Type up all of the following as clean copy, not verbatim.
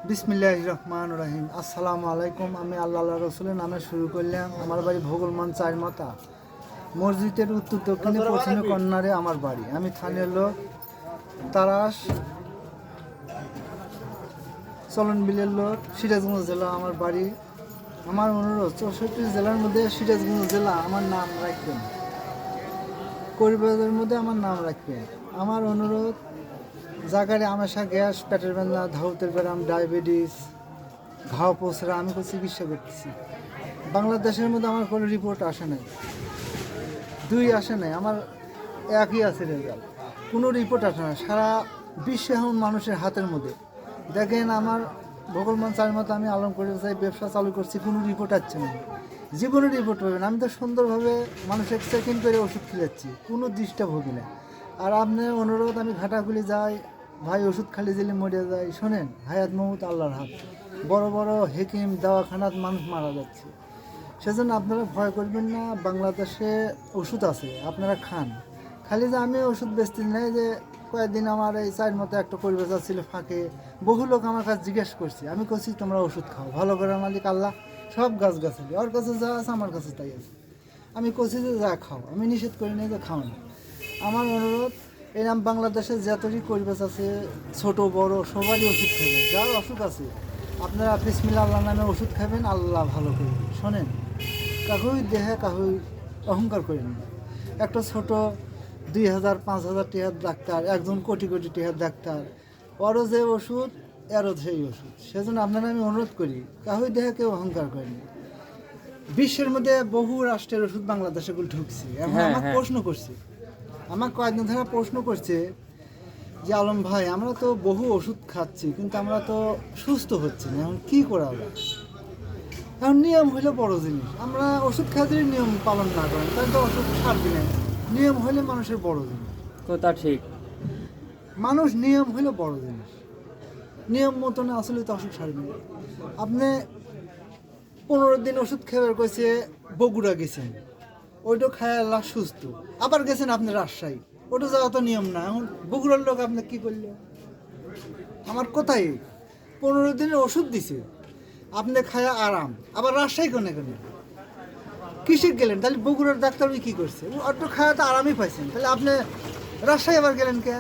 বিসমিল্লাহির রহমানির রহিম। আসসালামু আলাইকুম। আমি আল্লাহ রসুলের নামে শুরু করলাম। আমার বাড়ি ভোগলমান চারমাথা মসজিদের উত্তর দক্ষিণে পশ্চিমে কর্নারে আমার বাড়ি। আমি থানের লোক, তারাস চলন বিলের লোক, সিরাজগঞ্জ জেলা আমার বাড়ি। আমার অনুরোধ, 64 জেলার মধ্যে সিরাজগঞ্জ জেলা আমার নাম রাখবেন, পরিবারের মধ্যে আমার নাম রাখবেন। আমার অনুরোধ, জাগারে আমাশা, গ্যাস, পেটের ব্যথা, ধাউতের ব্যায়াম, ডায়াবেটিস, ঘাও পোছরা, আমি তো চিকিৎসা করতেছি। বাংলাদেশের মধ্যে আমার কোনো রিপোর্ট আসে নাই, দুই আসে নাই, আমার একই আছে রেজাল্ট, কোনো রিপোর্ট আসে না। সারা বিশ্বে এখন মানুষের হাতের মধ্যে। দেখেন আমার ভোগলমান চারমাথা আমি আলম করে চাই, ব্যবসা চালু করছি, কোনো রিপোর্ট আসছে না। জীবনে রিপোর্ট পাবেন। আমি তো সুন্দরভাবে মানুষের চেকিং করে ওষুধ খেলাচ্ছি, কোনো ডিস্টার্ব হবে না। আর আপনার অনুরোধ, আমি ঘাটাগুলি যাই, ভাই ওষুধ খালি দিলে মরে যায়। শোনেন, হায়াত মহুত আল্লাহর হাত। বড় বড় হেকিম দাওয়াখানাত মানুষ মারা যাচ্ছে, সেজন্য আপনারা ভয় করবেন না। বাংলাদেশে ওষুধ আছে, আপনারা খান। খালি যে আমি ওষুধ বেচতে নাই, যে কয়েকদিন আমার এই চায়ের মতো একটা পরিবেশ ছিল ফাঁকে, বহু লোক আমার কাছে জিজ্ঞেস করছে। আমি করছি তোমরা ওষুধ খাও, ভালো করে মালিক আল্লাহ সব গাছ গাছালি, ওর কাছে যা আছে আমার কাছে তাই আছে। আমি করছি যে যা খাও, আমি নিষেধ করি নাই যে খাও না। আমার অনুরোধ, এরকম বাংলাদেশের যতটি পরিবেশ আছে, ছোট বড় সবারই ওষুধ খাবেন। যার অসুখ আছে আপনারা বিসমিল্লাহ আল্লাহ নামে ওষুধ খাবেন, আল্লাহ ভালো করবে। শোনেন, কাহুই দেহে কাহুই অহংকার করেন না। একটা ছোট 2000 5000 টিহার ডাক্তার, একজন কোটি কোটি টিহার ডাক্তার, ওরও যে ওষুধ এরও সেই ওষুধ। সেজন্য আপনারা আমি অনুরোধ করি, কাহুই দেহে কেউ অহংকার করেন না। বিশ্বের মধ্যে বহু রাষ্ট্রের ওষুধ বাংলাদেশে ঢুকছে। এখন আমাকে প্রশ্ন করছে, আমাকে কয়েকদিন ধরে প্রশ্ন করছে যে আলম ভাই, আমরা তো বহু ওষুধ খাচ্ছি কিন্তু আমরা তো সুস্থ হচ্ছি না, এখন কী করা যায়? এখন নিয়ম হইলে বড় জিনিস। আমরা ওষুধ খাওয়াতে নিয়ম পালন না করেন তাহলে তো ওষুধ সারবে না। নিয়ম হইলে মানুষের বড় জিনিস। কথা ঠিক। মানুষ নিয়ম হইলে বড় জিনিস, নিয়ম মতন আসলে তো অসুখ সারবে না। আপনি 15 দিন ওষুধ খাবার কইছে, বগুড়া গেছেন, ওইটা খায় আল্লাহ সুস্থ, আবার গেছেন আপনি রাজশাহী, ওটা যাওয়া তো নিয়ম না। এখন বগুড়ার লোক আপনি কি করলো? আমার কোথায় 15 দিনের ওষুধ দিছে, আপনি খায় আরাম, আবার রাজশাহী কোনে কোনে কিসে গেলেন? তাহলে বগুড়ার ডাক্তার ওই কী করছে? অটো খায় তো আরামই পাইছেন, তাহলে আপনি রাজশাহী আবার গেলেন কে?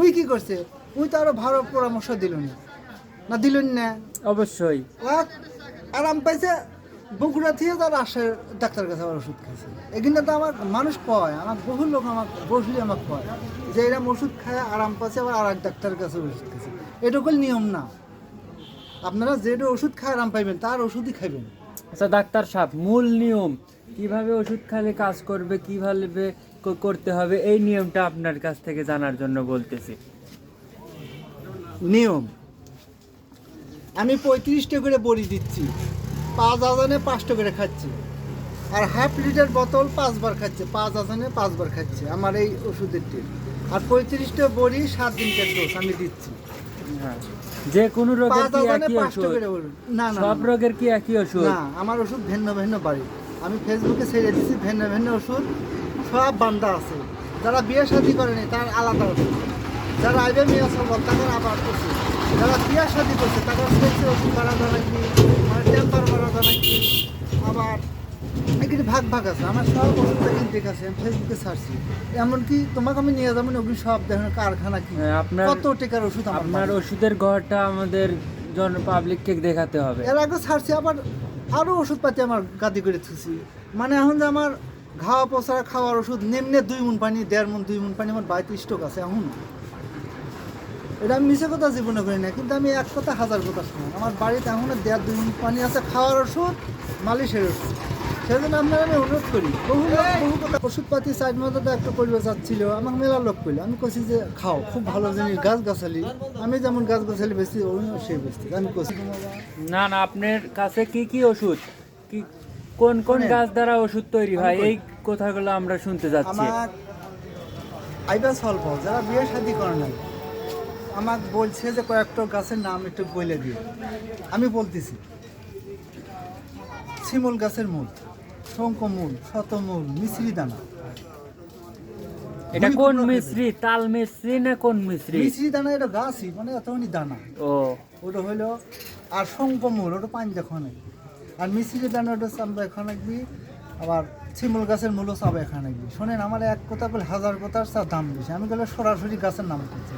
ওই কী করছে? ওই তো আরো ভালো পরামর্শ দিল না দিলেন না? অবশ্যই আরাম পাইছে, বগুড়া থেকে তার রাজশাহীর ডাক্তার কাছে আবার ওষুধ খাইছে। এখানে তো আমার মানুষ কয়, আমার বহু লোক আমাকে বসলে আমাকে কয় যে এরকম ওষুধ খায় আরাম পাচ্ছে, আবার আর এক ডাক্তারের কাছে ওষুধ খাইছে। এটুকু নিয়ম না। আপনারা যেটা ওষুধ খায় আরাম পাইবেন তার ওষুধই খাইবেন। আচ্ছা ডাক্তার সাহেব, মূল নিয়ম কিভাবে ওষুধ খেলে কাজ করবে, কিভাবে করতে হবে, এই নিয়মটা আপনার কাছ থেকে জানার জন্য বলতেছি। নিয়ম, আমি 35টা করে বড়ি দিচ্ছি, 5 আজানে 5টা করে খাচ্ছি, আর হাফ লিটার বোতল 5 বার খাচ্ছে, 5 আজানে 5 বার খাচ্ছে আমার এই ওষুধের টিপ। আর 35টা বড়ি 7 দিনকার ডোজ আমি দিচ্ছি। হ্যাঁ, যে কোনো রোগের 5 কি আজানে একই 5টা ওষুধ? করে বলুন। না না সব না, রোগের কি একই ওষুধ? না, আমার ওষুধ ভিন্ন ভিন্ন বাড়ি। আমি ফেসবুকে ছেড়ে দিচ্ছি ভিন্ন ভিন্ন ওষুধ, সব বান্দা আছে। যারা বিয়ে শাদী করেনি তার আলাদা ওষুধ, যারা আইবে মেয়ে সবল তাদের আবার ওষুধ, যারা বিয়ে শাদী করছে তাদের সেক্সের ওষুধ বাড়া যায় নাকি, মানে টেম্পার বাড়া যায় নাকি, আবার এগুলি ভাগ ভাগ আছে। আমার সব ওষুধটা ইনটেক আছে, আমি ফেসবুকে ছাড়ছি। এমনকি তোমাকে আমি নিয়ে যাবো, ওগুলি সব দেখেন কারখানা কি, আপনার কত টেকার ওষুধ আপনার ওষুধের ঘরটা আমাদের জন পাবলিককে দেখাতে হবে। এর আগে ছাড়ছি, আবার আরও ওষুধপাতি আমার গাদি করে থুছি। মানে এখন যে আমার ঘাওয়া পোছারা খাওয়ার ওষুধ নিম্নে 2 মণ পানি, 1.5 মণ 2 মণ পানি আমার বাড়িতে স্টক আছে এখন। এটা আমি মিশে কথা জীবনে করি না, কিন্তু আমি এক কথা হাজার কথা শুনি। আমার বাড়িতে এখন 1.5-2 মণ পানি আছে, খাওয়ার ওষুধ, মালিশের ওষুধ। সেজন্য আপনার আমি অনুরোধ করি, বহু লোক বহু কথা ওষুধপাতি সাইড মতো একটা পরিবেশ যাচ্ছিল, আমাকে মেলা লোক করলো। আমি কইছি যে খাও, খুব ভালো জিনিস, গাছ গাছালি, আমি যেমন গাছ গাছালি বেশি ওইও সেই বেশি আমি কইছি। না না, আপনার কাছে কি কি ওষুধ, কি কোন কোন গাছ দ্বারা ওষুধ তৈরি হয়, এই কথাগুলো আমরা শুনতে যাচ্ছি। আমার আইবা স্বল্প, যারা বিয়ে শাদী করে নাই আমাকে বলছে যে কয়েকটা গাছের নাম একটু বলে দিয়ে, আমি বলতেছি। শিমুল গাছের মূল, শঙ্কমূল, শতমূল, মিশ্রি দানা, এটা দুই কোন কুমড়ো খাবে। মিশ্রি, তাল মিশ্রি না কোন মিশ্রি? মিশ্রি দানা এটা গাছই, মানে এতখানি দানা। ও ওটা হইলো আর শঙ্কমূল, ওটা পানি দেখনে। আর মিশ্রি দানা ওটা চামড়া এখানে রাখবি, আবার শিমুল গাছের মূলও চাবা এখানে রাখবি। শোনেন, আমার এক কথা বলে হাজার কথার চা দাম বেশি। আমি গেলে সরাসরি গাছের নাম করছি।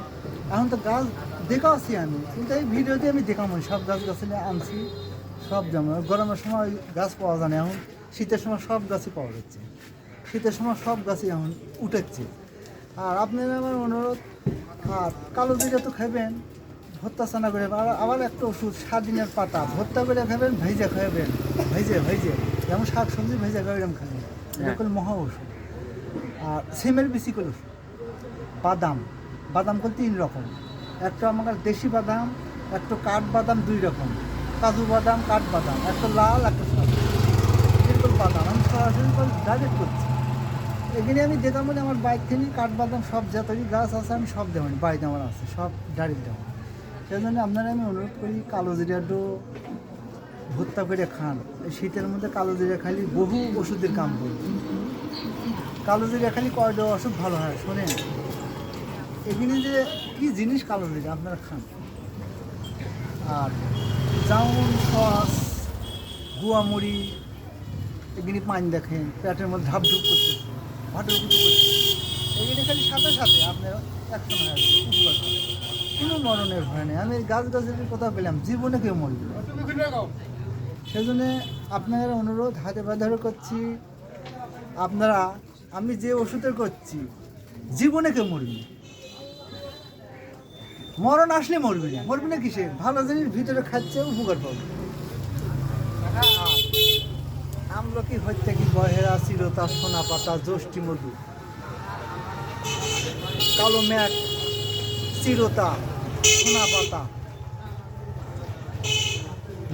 এখন তো গাছ দেখাচ্ছি আমি, কিন্তু এই ভিডিওতে আমি দেখাবো সব গাছ গাছলে আনছি। সব যেমন গরমের সময় গাছ পাওয়া যায় না, এখন শীতের সময় সব গাছই পাওয়া যাচ্ছে। শীতের সময় সব গাছই এখন উঠেছে। আর আপনারা আমার অনুরোধ, আর কালো জিরা তো খাবেন, ভর্তা চানা করে। আর আবার একটা ওষুধ সাদিনের পাতা ভর্তা করে খাবেন, ভেজে খাবেন, ভেজে যেমন শাক সবজি ভেজে খাবেন খাবেন, এটা করলে মহা ওষুধ। আর সিমের বেশি করে ওষুধ। বাদাম, বাদাম করতে 3 রকম। একটা আমার দেশি বাদাম, একটা কাঠ বাদাম, 2 রকম। কাজু বাদাম, কাঠ বাদাম, একটা লাল একটা সাদা, এরকম বাদাম আমি সরাসরি ডাইরেক্ট করছি। এখানে আমি দেখলাম মানে আমার বাইক থেকে কাঠবাদাম সব যতই গাছ আছে আমি সব দেওয়া, বাড়িতে আমার আছে সব ডাইরেক্ট দেওয়া। সেই জন্য আপনারা আমি অনুরোধ করি, কালো জিরাটো ভর্তা করে খান। এই শীতের মধ্যে কালো জিরা খালি বহু ওষুধের কাম করবে। কালো জিরা খালি কয়টা অসুখ ভালো হয় শোনেন। এখানে যে কী জিনিস কালো জিরা আপনারা খান। আর জাউন, সস, গুয়ামুড়ি, এগুলি পানি দেখেন পেটের মধ্যে ঢাপঢুপ করতেছে, ভাটুকুটু করছে। এগুলি খালি সাথে সাথে আপনার অ্যাকশন হয়ে যাবে, উপকার হবে। কোনো মরণের ভয় নেই। আমি গাছ গাছের কথা পেলাম, জীবনে কেউ মরবে। সেই জন্যে আপনাদের অনুরোধ হাতে বাঁধারে করছি, আপনারা আমি যে ওষুধের করছি জীবনে কেউ মরবে না। মরণ আসলে মরবে না, মরবে না কিসে? ভালো জিনিস ভিতরে খাচ্ছে, উপকার পাবে। আমলকি হত্যা কি বহেরা, চিরতা, সোনা পাতা, জ্যোষ্ঠী মধু, কালো ম্যাক, চিরতা, সোনা পাতা,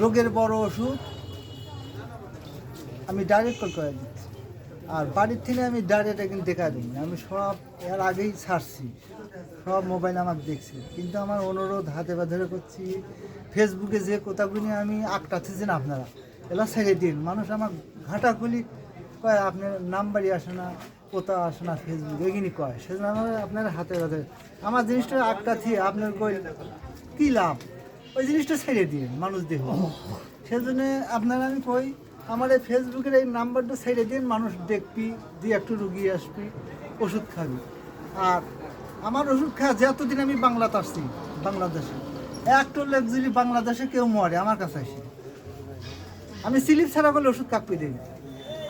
রোগের বড় ওষুধ আমি ডাইরেক্ট কল করে দিচ্ছি। আর বাড়ির থেকে আমি ডাইরেক্ট একদিন দেখা দিই, আমি সব এর আগেই ছাড়ছি, সব মোবাইল আমার দেখছে। কিন্তু আমার অনুরোধ হাতে বাঁধরে করছি, ফেসবুকে যে কথাগুলি আমি আঁকটাচ্ছেন আপনারা এলা ছেড়ে দিন। মানুষ আমার ঘাটাগুলি কয় আপনার নাম্বারই আসে না, কোথা আসে না, ফেসবুক এগিনি কয়। সেজন্য আমার আপনারা হাতে বাঁধে আমার জিনিসটা আঁকটাচ্ছি, আপনার কই কী লাভ, ওই জিনিসটা ছেড়ে দিন, মানুষ দেহ। সেজন্য আপনারা আমি কই আমার এই ফেসবুকের এই নাম্বারটা ছেড়ে দিন, মানুষ দেখবি, দিয়ে একটু রুগী আসবি, ওষুধ খাবি। আর আমার ওষুধ খাওয়া যতদিন আমি বাংলাতে আসছি, বাংলাদেশে একটা লোক যদি বাংলাদেশে কেউ মরে আমার কাছে আসে, আমি স্লিপ ছাড়া করলে ওষুধ কাঁপি দিই।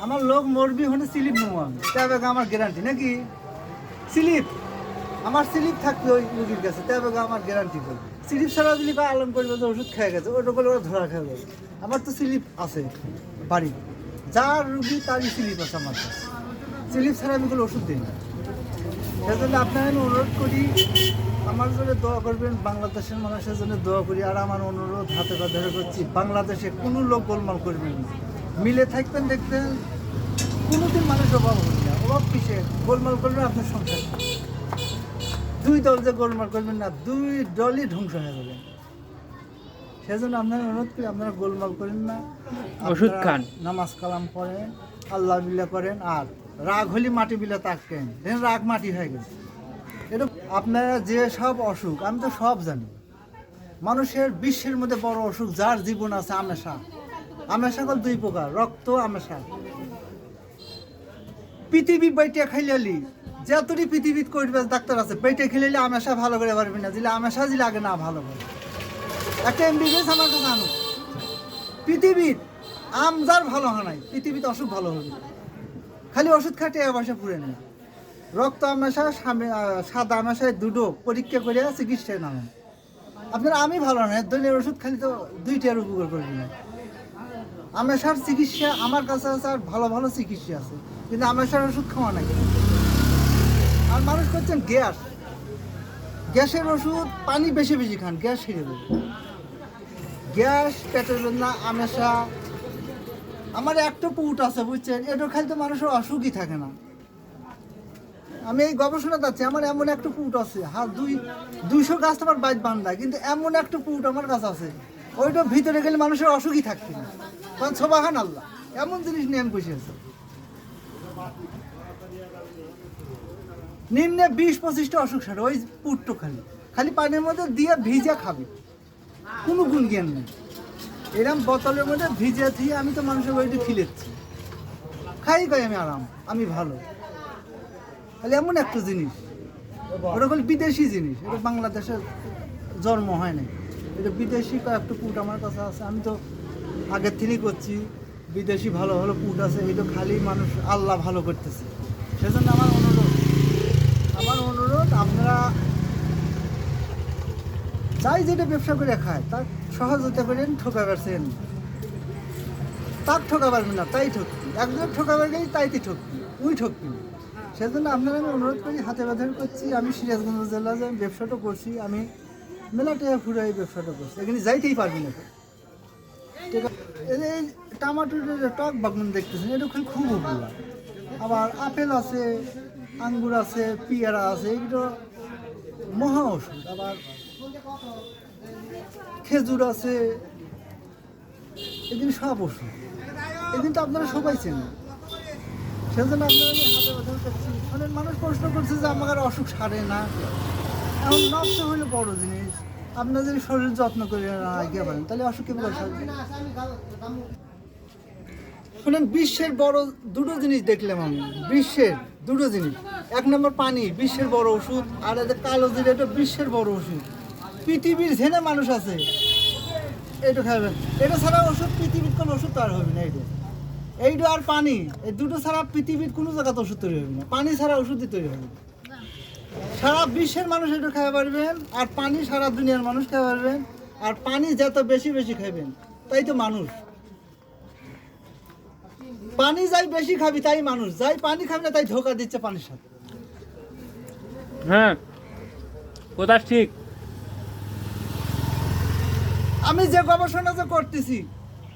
আমার লোক মরবি হলে স্লিপ নেবো আমি, তবে আমার গ্যারান্টি নাকি স্লিপ, আমার স্লিপ থাকবে ওই রুগীর কাছে, তবে আমার গ্যারান্টি করবে। স্লিপ ছাড়া যদি বা আলম করবে যে ওষুধ খেয়ে গেছে, ওটা করলে ওরা ধরা খেয়ে যাবে। আমার তো স্লিপ আছে বাড়ি, যার রুগী তারই স্লিপ আছে আমার কাছে। স্লিপ ছাড়া আমি কোনো ওষুধ দিই না। সেজন্য আপনারা আমি অনুরোধ করি, আমার জন্য দোয়া করবেন, বাংলাদেশের মানুষের জন্য দোয়া করি। আর আমার অনুরোধ হাতে ধরে করছি, বাংলাদেশে কোনো লোক গোলমাল করবেন না, মিলে থাকবেন, দেখবেন কোনোদিন মানুষ অভাব হবে না। অভাব কিসে? গোলমাল করবেন আপনার সংসার। 2 দল যে গোলমাল করবেন না, 2 দলই ধ্বংস হয়ে যাবে। সেজন্য আপনারা অনুরোধ করি, আপনারা গোলমাল করেন না, ওষুধ আপনারা খান, নামাজ কালাম পড়েন, আল্লাহ বিল্লাহ করেন। আর রাগ হলি মাটি বিলা তাকেন, দেখেন রাগ মাটি হয়ে গেছে। এটা আপনারা যে সব অসুখ আমি তো সব জানি। মানুষের বিশ্বের মধ্যে বড় অসুখ যার জীবন আছে আমেশা। আমেশা কল 2 প্রকার, রক্ত আমেশা। পৃথিবী বইটা খাইলালি যতটি পৃথিবীত করবে ডাক্তার আছে, বইটা খেলালি আমেশা ভালো করে পারবি না, দিলে আমেশা দিলে আগে না ভালো করে। একটা এমবিবিএস আমার কাছে আনো, পৃথিবীর আম যার ভালো হয় নাই, পৃথিবীতে অসুখ ভালো হবে। খালি ওষুধ খাটে বসে পুরে নেই। রক্ত আমেশা, সাদা আমেশায় 2টো পরীক্ষা করে চিকিৎসায় নামেন। আপনার আমি ভালো নয়, দলের ওষুধ খালি তো 2টার উপকার করবি না। আমেশার চিকিৎসা আমার কাছে আছে, আর ভালো ভালো চিকিৎসা আছে, কিন্তু আমেশার ওষুধ খাওয়া নাই। আর মানুষ করছেন গ্যাস, গ্যাসের ওষুধ পানি বেশি বেশি খান, গ্যাস সেরে দেবে। গ্যাস, পেটের বেদনা, আমেশা, আমার একটা পুট আছে বুঝছেন, এটা খালি তো মানুষের অসুখই থাকে না। আমি এই গবেষণা যাচ্ছি, আমার এমন একটা পুট আছে, 200 গাছ তোমার বাইক বান্ধা, কিন্তু এমন একটা পুট আমার কাছে আছে, ওইটা ভিতরে গেলে মানুষের অসুখই থাকবে না। কারণ সোবাহান আল্লাহ, এমন জিনিস নিয়ে আমি বসে আছে। নিম্নে 20-25টা অসুখ সারে ওই পুটটো খালি খালি পানির মধ্যে দিয়ে ভিজে খাবে, কোনো গুণ জ্ঞান নেই। এরম বোতলের মধ্যে ভিজে দিয়ে আমি তো মানুষের বাড়িতে খিলেচ্ছি, খাই আমি আরাম, আমি ভালো। তাহলে এমন একটা জিনিস, ওটা হল বিদেশি জিনিস, এটা বাংলাদেশে জন্ম হয় নাই, এটা বিদেশি কয়েকটা পুট আমার কাছে আছে। আমি তো আগের থেকেই করছি, বিদেশি ভালো ভালো পুট আছে, এটা খালি মানুষ আল্লাহ ভালো করতেছে। সেজন্য আমার অনুরোধ আপনারা যাই যেটা ব্যবসা করে খায় তার সহযোগিতা করেন, ঠকাবার চেন তাক ঠকাবার না, তাই ঠকবি। একজন ঠকাবার গেই তাইতে ঠকবি, উই ঠকবি। সেজন্য আপনারা আমি অনুরোধ করি, হাতে বাঁধার করছি। আমি সিরাজগঞ্জ জেলা যে ব্যবসাটা করছি, আমি মেলাটা ফুরে এই ব্যবসাটা করছি, এখানে যাইতেই পারবি না। ঠিক আছে, এই টমাটোর টক বাগান দেখতেছেন, এটা খুব উপকার। আবার আপেল আছে, আঙ্গুর আছে, পেয়ারা আছে, এগুলো মহা ওষুধ। আবার খেজুর আছে, এদিন সব ওষুধ, এদিন তো আপনারা সবাই চেনেন। সেজন্য আপনারা আমি হাতে কথা করছি। অনেক মানুষ প্রশ্ন করছে যে আমার অসুখ সারে না। এখন নষ্ট হইলে বড় জিনিস, আপনার যদি শরীর যত্ন করে রাখতে পারেন তাহলে অসুখ কেমন সারবে। শুনেন, বিশ্বের বড় দুটো জিনিস দেখলাম আমি, বিশ্বের দুটো জিনিস। এক নম্বর পানি, বিশ্বের বড় ওষুধ। আর এটা কালো জিরা, এটা বিশ্বের বড় ওষুধ। পৃথিবীর জেনে মানুষ আছে এটা খাবেন, এটা ছাড়া ওষুধ পৃথিবীর কোনো ওষুধ তো আর হবে না। এইটা আর পানি, এই দুটো ছাড়া পৃথিবীর কোনো জায়গাতে ওষুধ তৈরি হবে না। পানি ছাড়া ওষুধই তৈরি হবে না। সারা বিশ্বের মানুষ এটা খাইতে পারবেন, আর পানি সারা দুনিয়ার মানুষ খাইতে পারবেন। আর পানি যত বেশি বেশি খাইবেন তাই তো মানুষ। পানি যাই বেশি খাবি তাই মানুষ, যাই পানি খাবি না তাই ধোকা দিচ্ছে পানির সাথে। হ্যাঁ, কথা ঠিক। আমি যে গবেষণা যে করতেছি,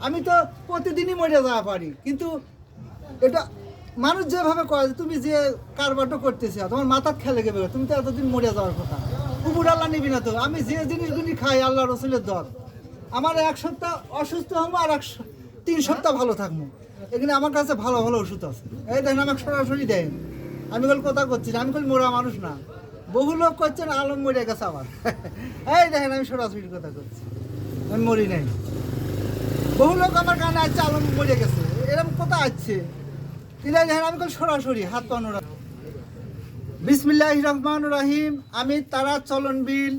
আমি তো প্রতিদিনই মরে যাওয়া পারি, কিন্তু এটা মানুষ যেভাবে করে, তুমি যে কারবারটা করতেছি তোমার মাথার খেলে গেবে, তুমি তো এতদিন মরে যাওয়ার কথা। উপর আল্লাহ নিবি না তো। আমি যে জিনিসগুলি খাই আল্লাহ রসুলের দর, আমার 1 সপ্তাহ অসুস্থ হবো আর 3 সপ্তাহ ভালো থাকবো। এখানে আমার কাছে ভালো ভালো ওষুধ আছে। এই দেখেন আমাকে সরাসরি দেন, আমি বল কথা করছি না, আমি বল মোরা মানুষ না। বহু লোক করছেন আলম মরে গেছে আবার। এই দেখেন আমি সরাসরি কথা করছি, আমি মরি নাই। বহু লোক আমার কানে আসছে আলম মরে গেছে, এরকম কথা আসছে। তিলাই দেখেন আমি বল সরাসরি হাত পানোরা। বিসমিল্লাহির রহমানির রহিম। আমি তারা চলনবিল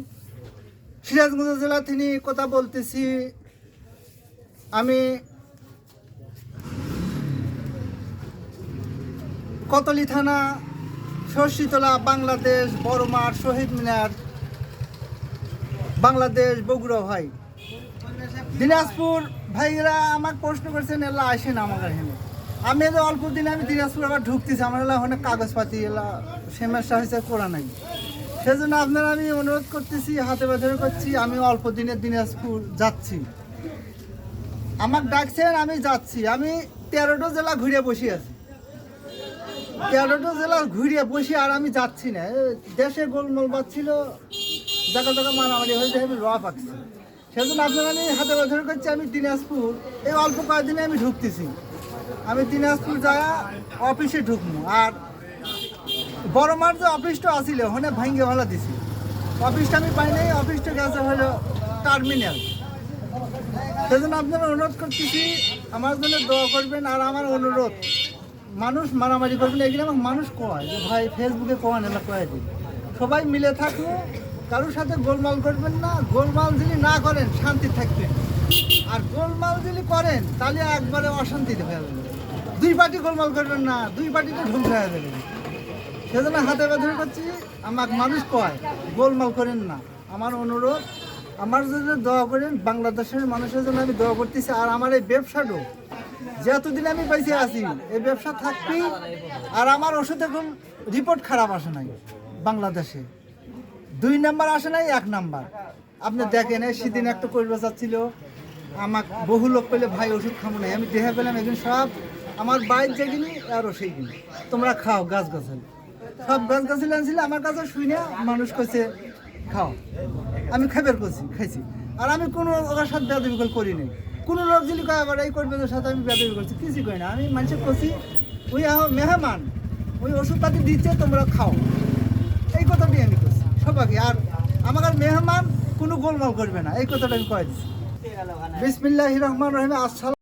সিরাজগঞ্জ জেলা থেকে কথা বলতেছি। আমি কতলি থানা, সরষিতলা, বাংলাদেশ, বড়মাঠ, শহীদ মিনার, বাংলাদেশ, বগুড়া। ভাই দিনাজপুর ভাইরা আমাকে প্রশ্ন করছেন, এলা আসেন আমার এখানে। আমি এদের অল্প দিনে আমি দিনাজপুর আবার ঢুকতেছি, আমার এলা অনেক কাগজপাতি এলা সমস্যা হয়েছে, করা নাই। সেজন্য আপনারা আমি অনুরোধ করতেছি, হাতে বাজারে করছি, আমি অল্প দিনে দিনাজপুর যাচ্ছি। আমাকে ডাকছেন, আমি যাচ্ছি। আমি 13টা জেলা ঘুরে বসে আছি, 13টা জেলা ঘুরে বসে, আর আমি যাচ্ছি না। দেশে গোলমাল বাজছিল, জায়গা জায়গা মারামারি হয়েছে, আমি র পাচ্ছি। সেজন্য আপনারা আমি হাতে বাজারে করছি। আমি দিনাজপুর এই অল্প কয়েকদিনে আমি ঢুকতেছি। আমি দিনাজপুর যাওয়া অফিসে ঢুকবো। আর বড় মাঠ যে অফিসটা আসিল ওখানে ভাঙ্গে ভালো দিছি, অফিসটা আমি পাই নাই। অফিসটা গেছে হলো টার্মিনাল। সেজন্য আপনারা অনুরোধ করতেছি, আমার জন্য দোয়া করবেন। আর আমার অনুরোধ, মানুষ মারামারি করবেন, এগুলো আমার মানুষ কয় যে ভাই ফেসবুকে কয় না, কয়ে দিন। সবাই মিলে থাকুন, কারোর সাথে গোলমাল করবেন না। গোলমাল যদি না করেন শান্তি থাকবেন, আর গোলমাল যদি করেন তাহলে একবারে অশান্তিতে হয়ে যাবে। 2 পার্টি গোলমাল করবেন না, 2 পার্টিতে ধ্বংস হয়ে যাবে। সেজন্য হাতে বাঁধে করছি, আমাকে মানুষ কয় গোলমাল করেন না। আমার অনুরোধ, আমার জন্য দোয়া করেন, বাংলাদেশের মানুষের জন্য আমি দোয়া করতেছি। আর আমার এই ব্যবসাটাও যতদিন আমি পাইছে আছি, এই ব্যবসা থাকবি। আর আমার ওষুধে কোন রিপোর্ট খারাপ আসে নাই বাংলাদেশে, 2 নাম্বার আসে নাই, 1 নাম্বার। আপনি দেখেন এই সেদিন একটা করবে যাচ্ছিল, আমাকে বহু লোক পেলে ভাই ওষুধ খাবো নাই। আমি দেখে পেলাম এখন সব আমার বাইর যেগুলি আরও সেইগুলি তোমরা খাও, গাছ গাছালি সব গাছ গাছালি আনছিলে আমার কাছে শুই না। মানুষ কইছে খাও, আমি খাবার করছি, খাইছি। আর আমি কোনো ওর সাথে বেদবিকল করি নাই। কোনো লোক যদি কয় আবার এই করবে সাথে আমি বেদবি করছি, কিছুই করি না। আমি মানুষের করছি, ওই মেহমান, ওই ওষুধপাতি দিচ্ছে, তোমরা খাও। পাখি। আর আমার মেহমান কোনো গোলমাল করবে না, এই কথাটা আমি কয়ে দিচ্ছি। বিসমিল্লাহির রহমানির রহিম। আসসালামু